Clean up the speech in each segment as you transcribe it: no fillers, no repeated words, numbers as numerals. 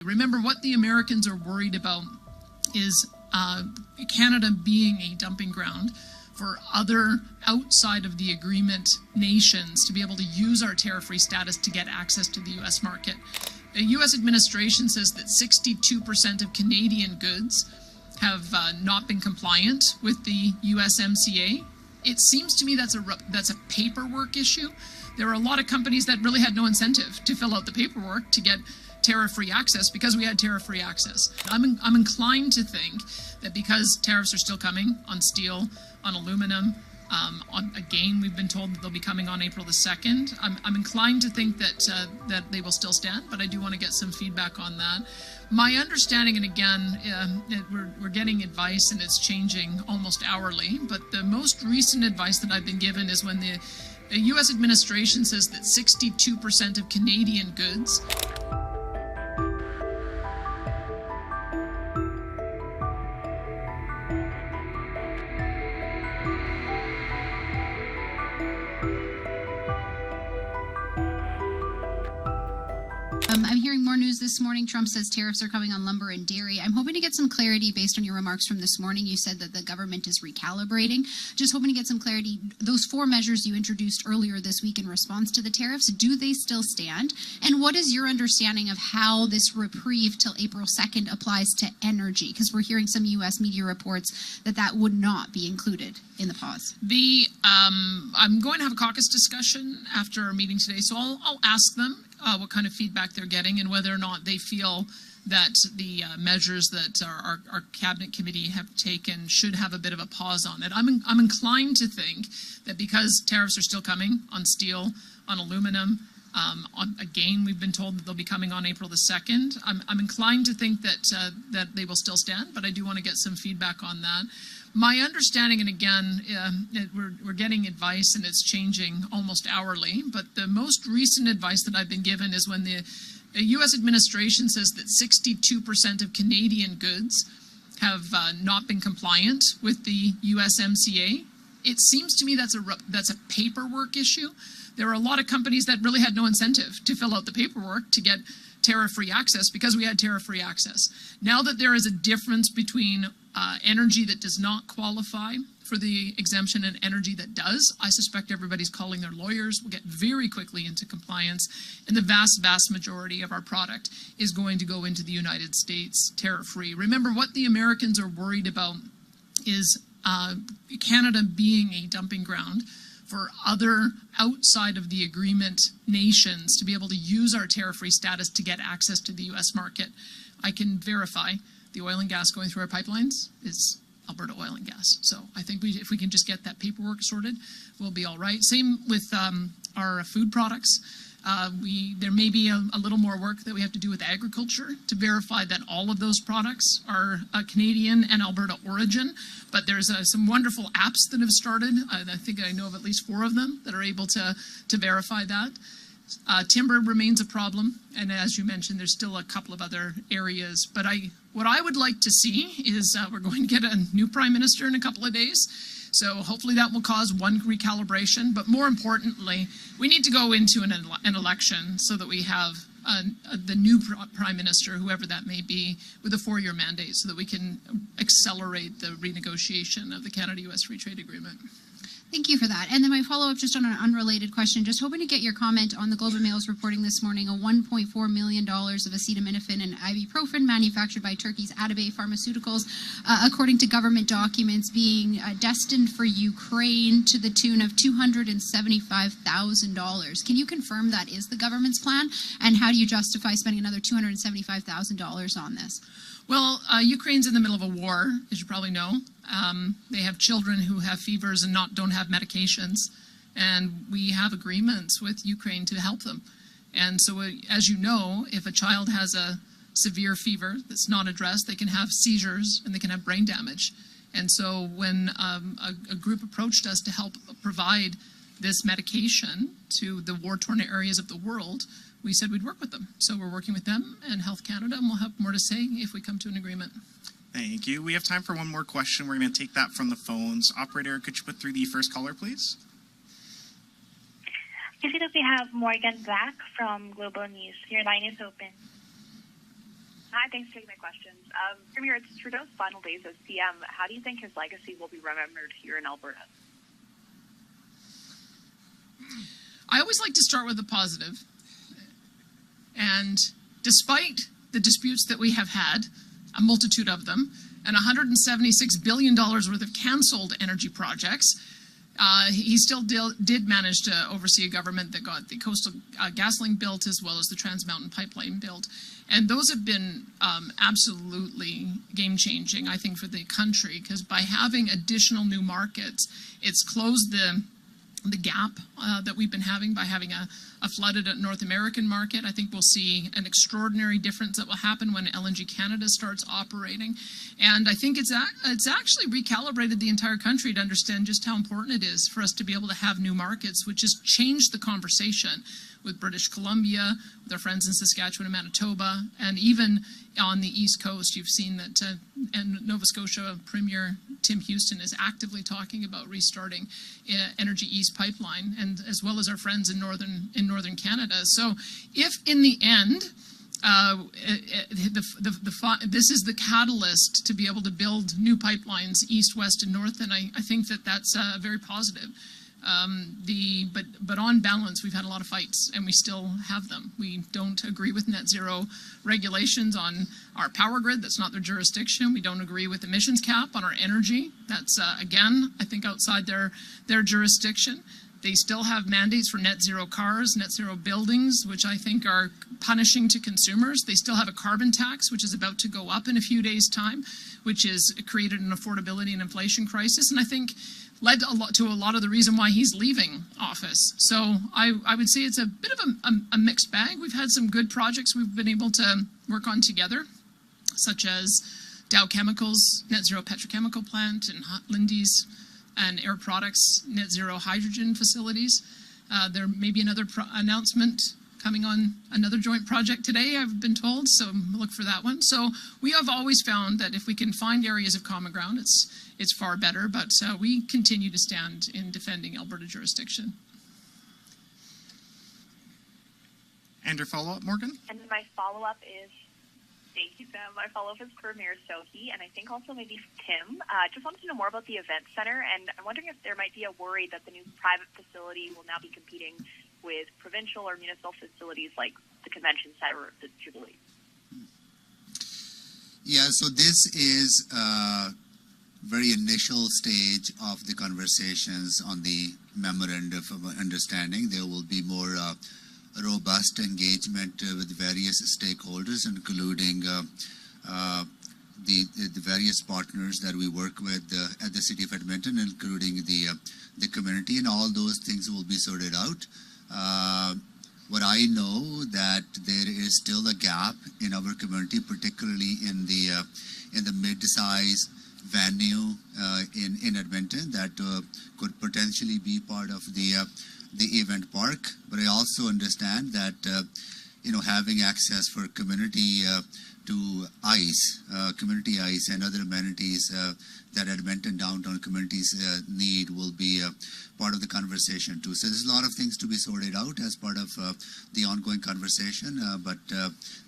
Remember, what the Americans are worried about is Canada being a dumping ground for other outside of the agreement nations to be able to use our tariff-free status to get access to the U.S. market. The U.S. administration says that 62% of Canadian goods have not been compliant with the USMCA. It seems to me that's a paperwork issue. There are a lot of companies that really had no incentive to fill out the paperwork to get tariff-free access because we had tariff-free access. I'm inclined to think that because tariffs are still coming on steel, on aluminum, again, we've been told that they'll be coming on April the 2nd. I'm inclined to think that they will still stand, but I do want to get some feedback on that. My understanding, and again, we're getting advice and it's changing almost hourly, but the most recent advice that I've been given is when the U.S. administration says that 62% of Canadian goods I'm hearing more news this morning. Trump says tariffs are coming on lumber and dairy. I'm hoping to get some clarity based on your remarks from this morning. You said that the government is recalibrating. Just hoping to get some clarity. Those 4 measures you introduced earlier this week in response to the tariffs, do they still stand? And what is your understanding of how this reprieve till April 2nd applies to energy? Because we're hearing some U.S. media reports that would not be included in the pause. I'm going to have a caucus discussion after our meeting today, so I'll ask them what kind of feedback they're getting and whether or not they feel that the measures that our cabinet committee have taken should have a bit of a pause on it. I'm inclined to think that because tariffs are still coming on steel, on aluminum, again, we've been told that they'll be coming on April the 2nd. I'm inclined to think that they will still stand, but I do want to get some feedback on that. My understanding, and again, we're getting advice and it's changing almost hourly, but the most recent advice that I've been given is when the U.S. administration says that 62% of Canadian goods have not been compliant with the USMCA. It seems to me that's a paperwork issue. There are a lot of companies that really had no incentive to fill out the paperwork to get tariff-free access because we had tariff-free access. Now that there is a difference between energy that does not qualify for the exemption and energy that does, I suspect everybody's calling their lawyers. We'll get very quickly into compliance, and the vast, vast majority of our product is going to go into the United States tariff-free. Remember, what the Americans are worried about is Canada being a dumping ground for other outside of the agreement nations to be able to use our tariff-free status to get access to the U.S. market. I can verify the oil and gas going through our pipelines is Alberta Oil and Gas. So I think if we can just get that paperwork sorted, we'll be all right. Same with our food products. There may be a little more work that we have to do with agriculture to verify that all of those products are Canadian and Alberta origin. But there's some wonderful apps that have started. I think I know of at least 4 of them that are able to verify that. Timber remains a problem, and as you mentioned, there's still a couple of other areas. But what I would like to see is we're going to get a new Prime Minister in a couple of days. So hopefully that will cause one recalibration. But more importantly, we need to go into an election so that we have the new Prime Minister, whoever that may be, with a 4-year mandate so that we can accelerate the renegotiation of the Canada-U.S. Free Trade Agreement. Thank you for that. And then my follow-up just on an unrelated question, just hoping to get your comment on the Globe and Mail's reporting this morning, a $1.4 million of acetaminophen and ibuprofen manufactured by Turkey's Atabey Pharmaceuticals, according to government documents, being destined for Ukraine to the tune of $275,000. Can you confirm that is the government's plan? And how do you justify spending another $275,000 on this? Well, Ukraine's in the middle of a war, as you probably know. They have children who have fevers and don't have medications, and we have agreements with Ukraine to help them. And so, as you know, if a child has a severe fever that's not addressed, they can have seizures and they can have brain damage. And so when a group approached us to help provide this medication to the war-torn areas of the world, we said we'd work with them. So we're working with them and Health Canada, and we'll have more to say if we come to an agreement. Thank you. We have time for one more question. We're going to take that from the phones. Operator, could you put through the first caller, please? Next up, we have Morgan Black from Global News. Your line is open. Hi, thanks for taking my questions. Premier, it's Trudeau's final days as PM. How do you think his legacy will be remembered here in Alberta? I always like to start with the positive. And despite the disputes that we have had, a multitude of them, and $176 billion worth of cancelled energy projects, he still did manage to oversee a government that got the Coastal GasLink built as well as the Trans Mountain Pipeline built. And those have been absolutely game-changing, I think, for the country, because by having additional new markets, it's closed the gap that we've been having by having a flooded North American market. I think we'll see an extraordinary difference that will happen when LNG Canada starts operating. And I think it's actually recalibrated the entire country to understand just how important it is for us to be able to have new markets, which has changed the conversation with British Columbia, with our friends in Saskatchewan and Manitoba, and even on the East Coast. You've seen that and Nova Scotia Premier Tim Houston is actively talking about restarting Energy East pipeline, and as well as our friends in northern Canada. So if in the end this is the catalyst to be able to build new pipelines east, west, and north, and I think that's very positive. But on balance, we've had a lot of fights, and we still have them. We don't agree with net zero regulations on our power grid. That's not their jurisdiction. We don't agree with emissions cap on our energy. That's, again, I think outside their jurisdiction. They still have mandates for net zero cars, net zero buildings, which I think are punishing to consumers. They still have a carbon tax, which is about to go up in a few days' time, which has created an affordability and inflation crisis, and I think led to a lot of the reason why he's leaving office. So I would say it's a bit of a mixed bag. We've had some good projects we've been able to work on together, such as Dow Chemicals net zero petrochemical plant, and Lindy's and Air Products net zero hydrogen facilities. There may be another announcement coming on another joint project today, I've been told, so look for that one. So we have always found that if we can find areas of common ground, it's far better, but we continue to stand in defending Alberta jurisdiction. And your follow-up, Morgan? And then my follow-up is, thank you, Sam. My follow-up is for Mayor Sohi, and I think also maybe Tim. Just wanted to know more about the event center, and I'm wondering if there might be a worry that the new private facility will now be competing with provincial or municipal facilities like the convention center or the Jubilee. Yeah, so this is a very initial stage of the conversations on the memorandum of understanding. There will be more robust engagement with various stakeholders, including the various partners that we work with at the City of Edmonton, including the community, and all those things will be sorted out. What I know that there is still a gap in our community, particularly in the mid-size venue in Edmonton that could potentially be part of the event park. But I also understand that having access for community to community ice and other amenities that Edmonton downtown communities need will be part of the conversation too. So there's a lot of things to be sorted out as part of the ongoing conversation, but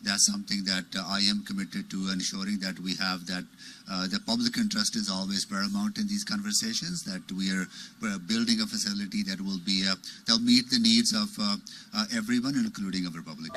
that's something that I am committed to ensuring that we have that the public interest is always paramount in these conversations, that we're building a facility that will be that'll meet the needs of everyone, including our public.